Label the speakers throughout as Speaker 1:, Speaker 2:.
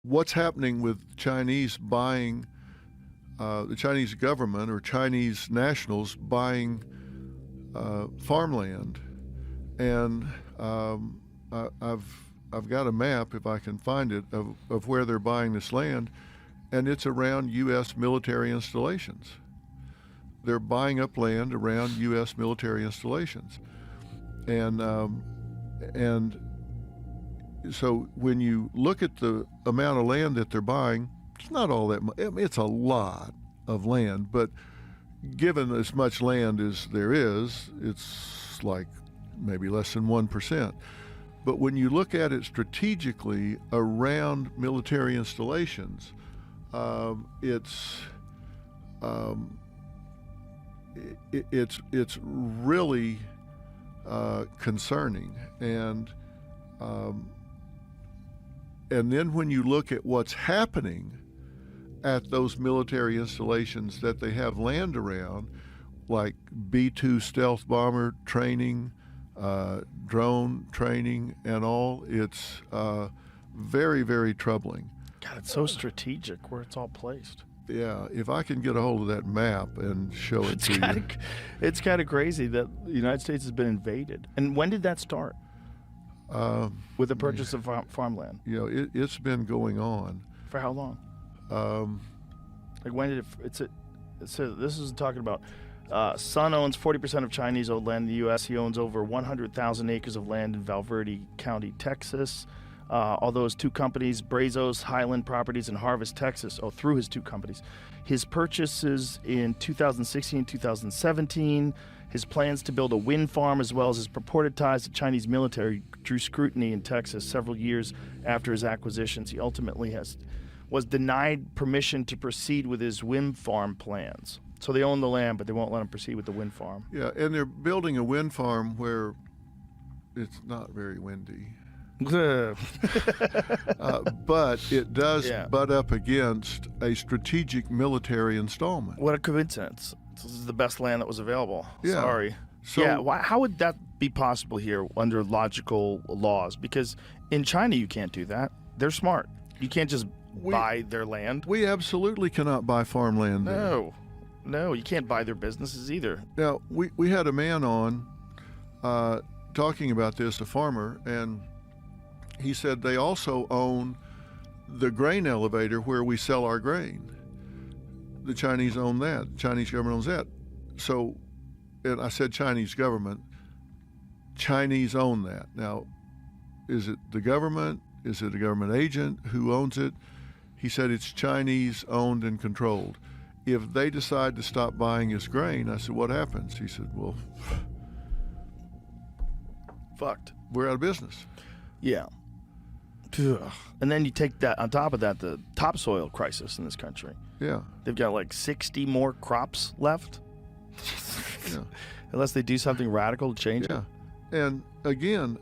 Speaker 1: what's happening with Chinese buying, the Chinese government or Chinese nationals buying farmland, and I've got a map, if I can find it, of where they're buying this land, and it's around U.S. military installations. They're buying up land around U.S. military installations, and so when you look at the amount of land that they're buying, it's not all that much. I mean, it's a lot of land, but given as much land as there is, it's like maybe less than 1%. But when you look at it strategically around military installations, it's really concerning, and then when you look at what's happening at those military installations that they have land around, like B-2 stealth bomber training, drone training, and all, it's very, very troubling.
Speaker 2: God, it's so strategic where it's all placed.
Speaker 1: Yeah, if I can get a hold of that map and show it to you.
Speaker 2: It's kind of crazy that the United States has been invaded. And when did that start? With the purchase of farmland?
Speaker 1: You know, it's been going on.
Speaker 2: For how long? Like when did it? So this is talking about. Son owns 40% of Chinese-owned land in the U.S. He owns over 100,000 acres of land in Valverde County, Texas. Although his two companies, Brazos, Highland Properties, and Harvest, Texas, through his two companies. His purchases in 2016 and 2017, his plans to build a wind farm, as well as his purported ties to Chinese military, drew scrutiny in Texas several years after his acquisitions. He ultimately was denied permission to proceed with his wind farm plans. So they own the land, but they won't let him proceed with the wind farm.
Speaker 1: Yeah, and they're building a wind farm where it's not very windy. But it does butt up against a strategic military installment.
Speaker 2: What a coincidence. This is the best land that was available.
Speaker 1: Yeah.
Speaker 2: Sorry.
Speaker 1: So,
Speaker 2: how would that be possible here under logical laws? Because in China, you can't do that. They're smart. You can't just buy their land.
Speaker 1: We absolutely cannot buy farmland there.
Speaker 2: No, you can't buy their businesses either.
Speaker 1: Now, we had a man on talking about this, a farmer, and he said they also own the grain elevator where we sell our grain. The Chinese own that. The Chinese government owns that. So, and I said Chinese government. Chinese own that. Now, is it the government? Is it a government agent who owns it? He said it's Chinese owned and controlled. If they decide to stop buying his grain, I said, what happens? He said, well,
Speaker 2: fucked.
Speaker 1: We're out of business.
Speaker 2: Yeah. And then you take that, on top of that, the topsoil crisis in this country.
Speaker 1: Yeah.
Speaker 2: They've got like 60 more crops left.
Speaker 1: Yeah.
Speaker 2: Unless they do something radical to change it.
Speaker 1: And again,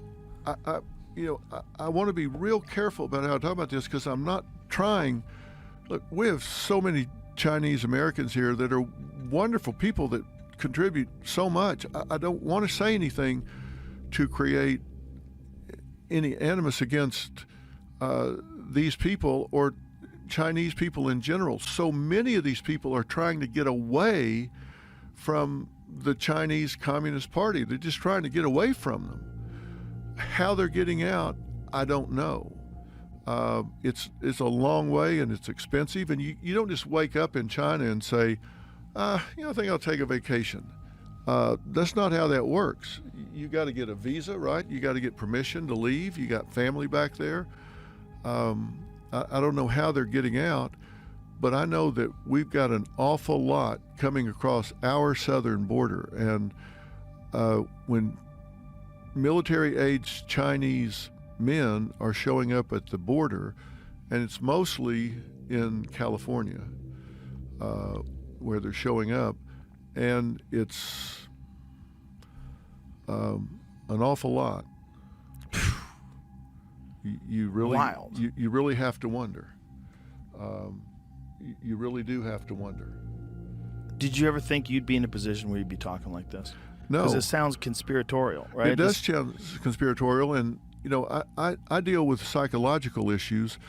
Speaker 1: I want to be real careful about how I talk about this, because I'm not trying. Look, we have so many Chinese Americans here that are wonderful people that contribute so much. I don't want to say anything to create any animus against these people or Chinese people in general. So many of these people are trying to get away from the Chinese Communist Party. They're just trying to get away from them. How they're getting out, I don't know. It's a long way, and it's expensive, and you don't just wake up in China and say, I think I'll take a vacation. That's not how that works. You got to get a visa, right? You got to get permission to leave. You got family back there. I don't know how they're getting out, but I know that we've got an awful lot coming across our southern border, and when military-aged Chinese men are showing up at the border, and it's mostly in California where they're showing up, and it's an awful lot. You really,
Speaker 2: wild.
Speaker 1: You really have to wonder. You really do have to wonder.
Speaker 2: Did you ever think you'd be in a position where you'd be talking like this?
Speaker 1: No.
Speaker 2: Because it sounds conspiratorial, right?
Speaker 1: It does sound conspiratorial, and I deal with psychological issues,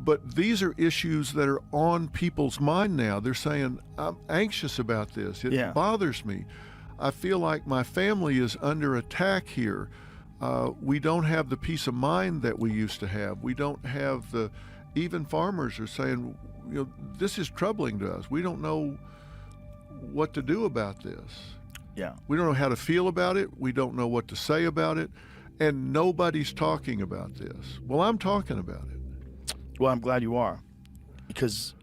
Speaker 1: But these are issues that are on people's mind now. They're saying, I'm anxious about this. It bothers me. I feel like my family is under attack here. We don't have the peace of mind that we used to have. We don't have even farmers are saying, this is troubling to us. We don't know what to do about this.
Speaker 2: Yeah.
Speaker 1: We don't know how to feel about it. We don't know what to say about it. And nobody's talking about this. Well, I'm talking about it.
Speaker 2: Well, I'm glad you are. Because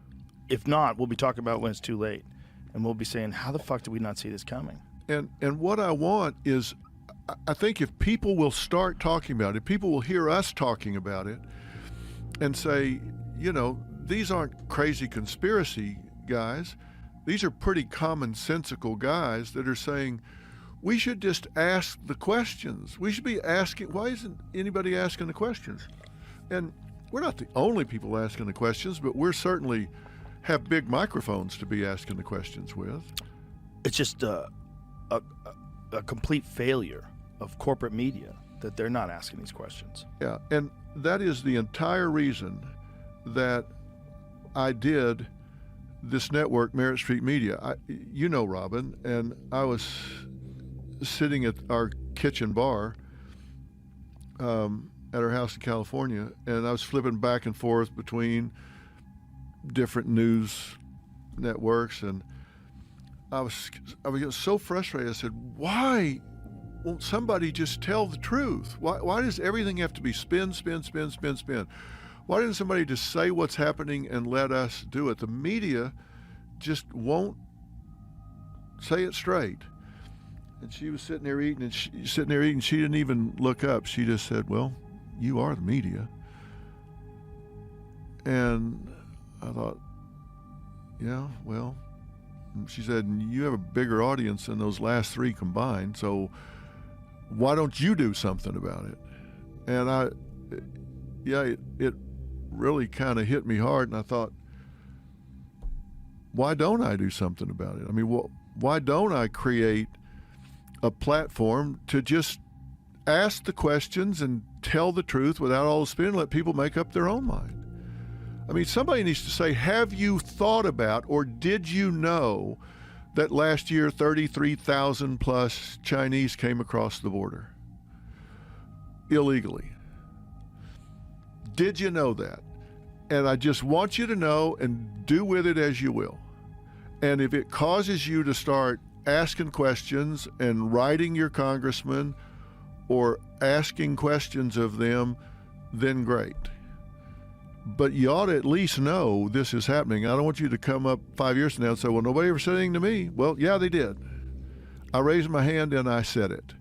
Speaker 2: if not, we'll be talking about it when it's too late. And we'll be saying, how the fuck did we not see this coming?
Speaker 1: And what I want is, I think if people will start talking about it, people will hear us talking about it and say, these aren't crazy conspiracy guys. These are pretty commonsensical guys that are saying, we should just ask the questions. We should be asking, why isn't anybody asking the questions? And we're not the only people asking the questions, but we're certainly have big microphones to be asking the questions with.
Speaker 2: It's just a complete failure of corporate media that they're not asking these questions.
Speaker 1: Yeah, and that is the entire reason that I did this network, Merritt Street Media. Robin, and I was sitting at our kitchen bar at our house in California, and I was flipping back and forth between different news networks, and I was getting so frustrated. I said, why won't somebody just tell the truth? Why does everything have to be spin? Why didn't somebody just say what's happening and let us do it? The media just won't say it straight. And she was sitting there eating, she didn't even look up. She just said, well, you are the media. And I thought, yeah, well, and she said, you have a bigger audience than those last three combined, so why don't you do something about it? And it really kind of hit me hard, and I thought, why don't I do something about it? I mean, why don't I create a platform to just ask the questions and tell the truth without all the spin and let people make up their own mind? I mean, somebody needs to say, have you thought about, or did you know that last year 33,000 plus Chinese came across the border illegally? Did you know that? And I just want you to know, and do with it as you will. And if it causes you to start asking questions and writing your congressman or asking questions of them, then great. But you ought to at least know this is happening. I don't want you to come up 5 years from now and say, well, nobody ever said anything to me. Well, yeah, they did. I raised my hand and I said it.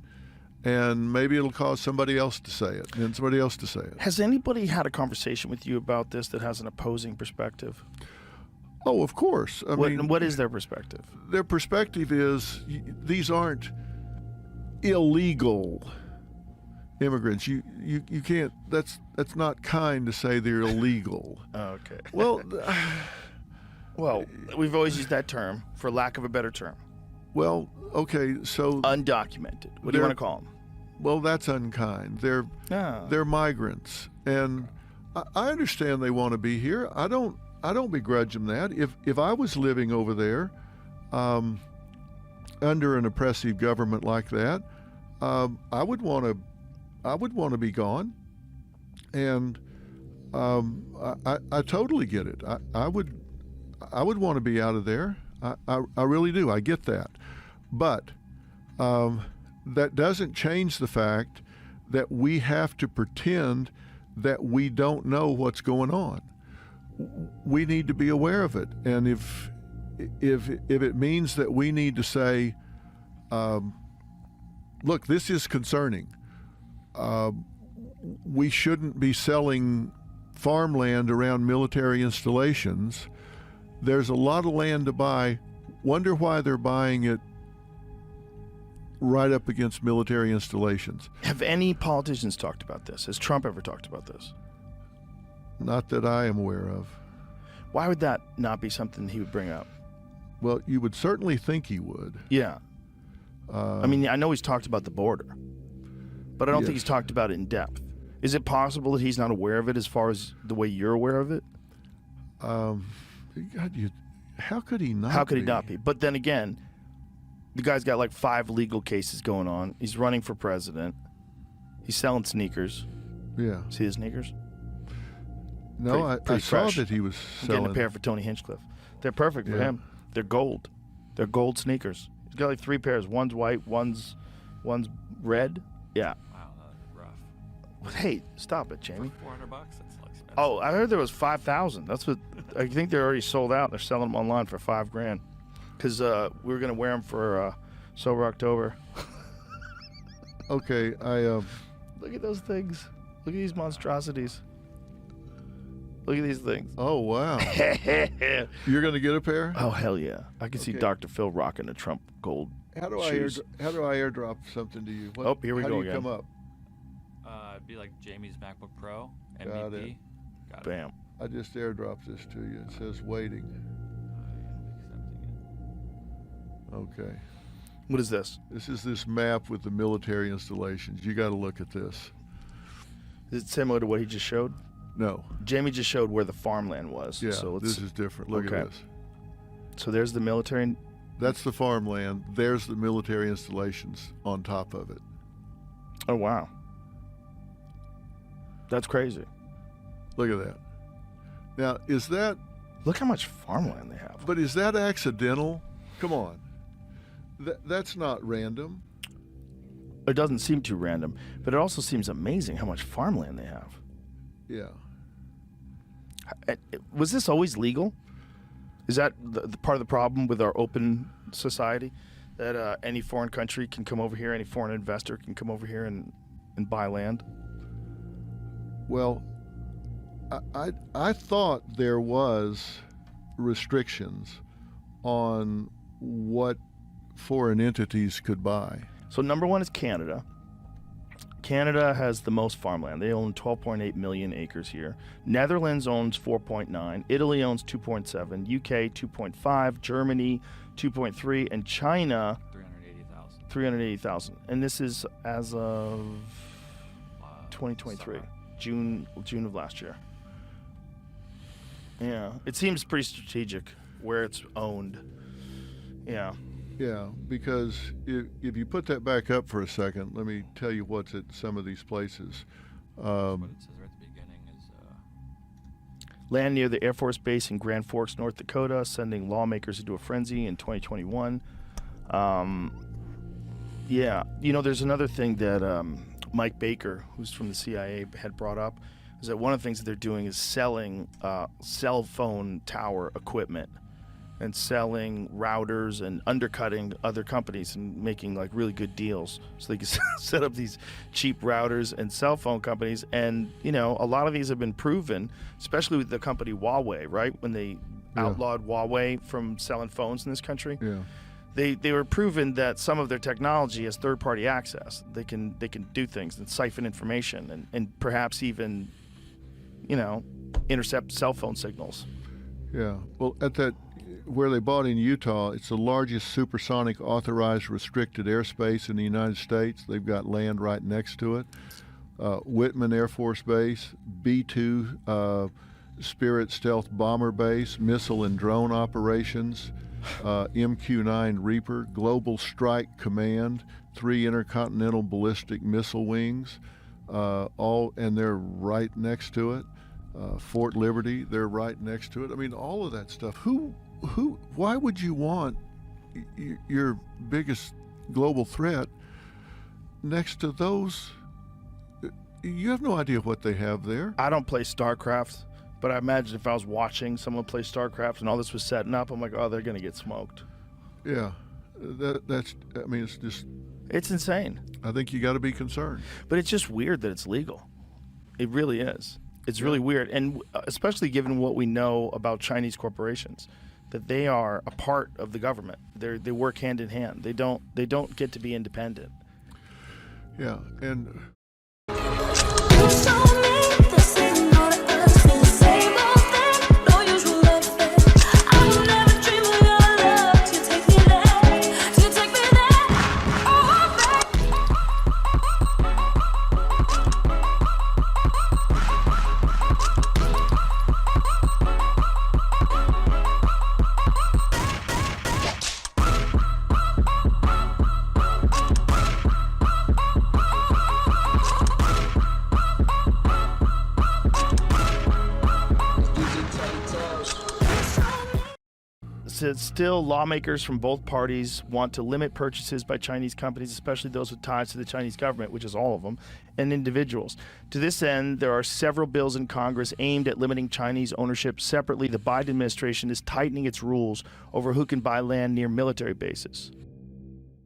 Speaker 1: And maybe it'll cause somebody else to say it, and somebody else to say it.
Speaker 2: Has anybody had a conversation with you about this that has an opposing perspective?
Speaker 1: Oh, of course. I mean,
Speaker 2: what is their perspective?
Speaker 1: Their perspective is these aren't illegal immigrants. You can't. That's not kind to say they're illegal.
Speaker 2: Okay.
Speaker 1: Well,
Speaker 2: we've always used that term for lack of a better term.
Speaker 1: Well, okay, so
Speaker 2: undocumented. What do you want to call them?
Speaker 1: Well, that's unkind. They're migrants, and I understand they want to be here. I don't begrudge them that. If I was living over there, under an oppressive government like that, I would want to be gone, and I totally get it. I would want to be out of there. I really do. I get that. But that doesn't change the fact that we have to pretend that we don't know what's going on. We need to be aware of it. And if it means that we need to say, look, this is concerning. We shouldn't be selling farmland around military installations. There's a lot of land to buy. Wonder why they're buying it right up against military installations.
Speaker 2: Have any politicians talked about this? Has Trump ever talked about this?
Speaker 1: Not that I am aware of.
Speaker 2: Why would that not be something he would bring up?
Speaker 1: Well, you would certainly think he would.
Speaker 2: Yeah. I mean, I know he's talked about the border, but I don't think he's talked about it in depth. Is it possible that he's not aware of it as far as the way you're aware of it?
Speaker 1: God, how could he not?
Speaker 2: How could he not be? But then again, the guy's got like 5 legal cases going on. He's running for president. He's selling sneakers.
Speaker 1: Yeah.
Speaker 2: See his sneakers?
Speaker 1: No, I saw
Speaker 2: fresh.
Speaker 1: that he was
Speaker 2: I'm
Speaker 1: selling.
Speaker 2: getting a pair for Tony Hinchcliffe. They're perfect for him. They're gold. They're gold sneakers. He's got like 3 pairs. One's white, one's red. Yeah.
Speaker 3: Wow, that's rough.
Speaker 2: But hey, stop it, Jamie.
Speaker 3: $400? That's like expensive.
Speaker 2: Oh, I heard there was 5,000. That's what I think they're already sold out. They're selling them online for $5,000. Because we were gonna wear them for Sober October.
Speaker 1: Okay,
Speaker 2: Look at those things. Look at these monstrosities. Look at these things.
Speaker 1: Oh wow! You're gonna get a pair?
Speaker 2: Oh hell yeah! I can see
Speaker 1: Okay.
Speaker 2: Dr. Phil rocking a Trump gold.
Speaker 1: How do
Speaker 2: shoes.
Speaker 1: I airdrop something to you?
Speaker 2: Oh, here we
Speaker 1: how
Speaker 2: go
Speaker 1: do you
Speaker 2: again.
Speaker 1: come up?
Speaker 3: It'd be like Jamie's MacBook Pro,
Speaker 1: Got
Speaker 3: MVP.
Speaker 1: it.
Speaker 3: Got it.
Speaker 2: Bam.
Speaker 1: I just airdropped this to you. It says waiting. Okay.
Speaker 2: What is this?
Speaker 1: This is this map with the military installations. You got to look at this.
Speaker 2: Is it similar to what he just showed?
Speaker 1: No.
Speaker 2: Jamie just showed where the farmland was.
Speaker 1: Yeah.
Speaker 2: So
Speaker 1: This is different. Look
Speaker 2: Okay.
Speaker 1: at this.
Speaker 2: So there's the military.
Speaker 1: That's the farmland. There's the military installations on top of it.
Speaker 2: Oh wow. That's crazy.
Speaker 1: Look at that. Now, is that?
Speaker 2: Look how much farmland they have.
Speaker 1: But is that accidental? Come on. That's not random.
Speaker 2: It doesn't seem too random, but it also seems amazing how much farmland they have.
Speaker 1: Yeah.
Speaker 2: Was this always legal? Is that the part of the problem with our open society? That any foreign country can come over here, any foreign investor can come over here and buy land?
Speaker 1: Well, I thought there was restrictions on what foreign entities could buy.
Speaker 2: So number 1 is Canada. Canada has the most farmland. They own 12.8 million acres here. Netherlands owns 4.9. Italy owns 2.7. UK 2.5. Germany 2.3. And China
Speaker 3: 380,000.
Speaker 2: 380,000. And this is as of 2023,
Speaker 3: Summer.
Speaker 2: June of last year. Yeah, it seems pretty strategic where it's owned. Yeah.
Speaker 1: Yeah, because if you put that back up for a second, let me tell you what's at some of these places.
Speaker 3: What it says right at the beginning is
Speaker 2: Land near the Air Force Base in Grand Forks, North Dakota, sending lawmakers into a frenzy in 2021. Yeah, there's another thing that Mike Baker, who's from the CIA, had brought up, is that one of the things that they're doing is selling cell phone tower equipment and selling routers and undercutting other companies and making like really good deals so they can set up these cheap routers and cell phone companies. And a lot of these have been proven, especially with the company Huawei, right? When they outlawed Huawei from selling phones in this country.
Speaker 1: Yeah.
Speaker 2: They were proven that some of their technology has third-party access. They can do things and siphon information and perhaps even intercept cell phone signals.
Speaker 1: Yeah. Well, at that where they bought in Utah, it's the largest supersonic authorized restricted airspace in the United States. They've got land right next to it. Whitman Air Force Base, B-2 Spirit Stealth Bomber Base, missile and drone operations, MQ-9 Reaper, Global Strike Command, 3 intercontinental ballistic missile wings, and they're right next to it. Fort Liberty, they're right next to it. I mean, all of that stuff. Why would you want your biggest global threat next to those? You have no idea what they have there.
Speaker 2: I don't play StarCraft, but I imagine if I was watching someone play StarCraft and all this was setting up, I'm like, oh, they're going to get smoked.
Speaker 1: Yeah, it's just...
Speaker 2: It's insane.
Speaker 1: I think you got to be concerned.
Speaker 2: But it's just weird that it's legal. It really is. It's really weird, and especially given what we know about Chinese corporations, that they are a part of the government. They work hand in hand. They don't get to be independent.
Speaker 1: Yeah, and
Speaker 2: still, lawmakers from both parties want to limit purchases by Chinese companies, especially those with ties to the Chinese government, which is all of them, and individuals. To this end, there are several bills in Congress aimed at limiting Chinese ownership. Separately, the Biden administration is tightening its rules over who can buy land near military bases.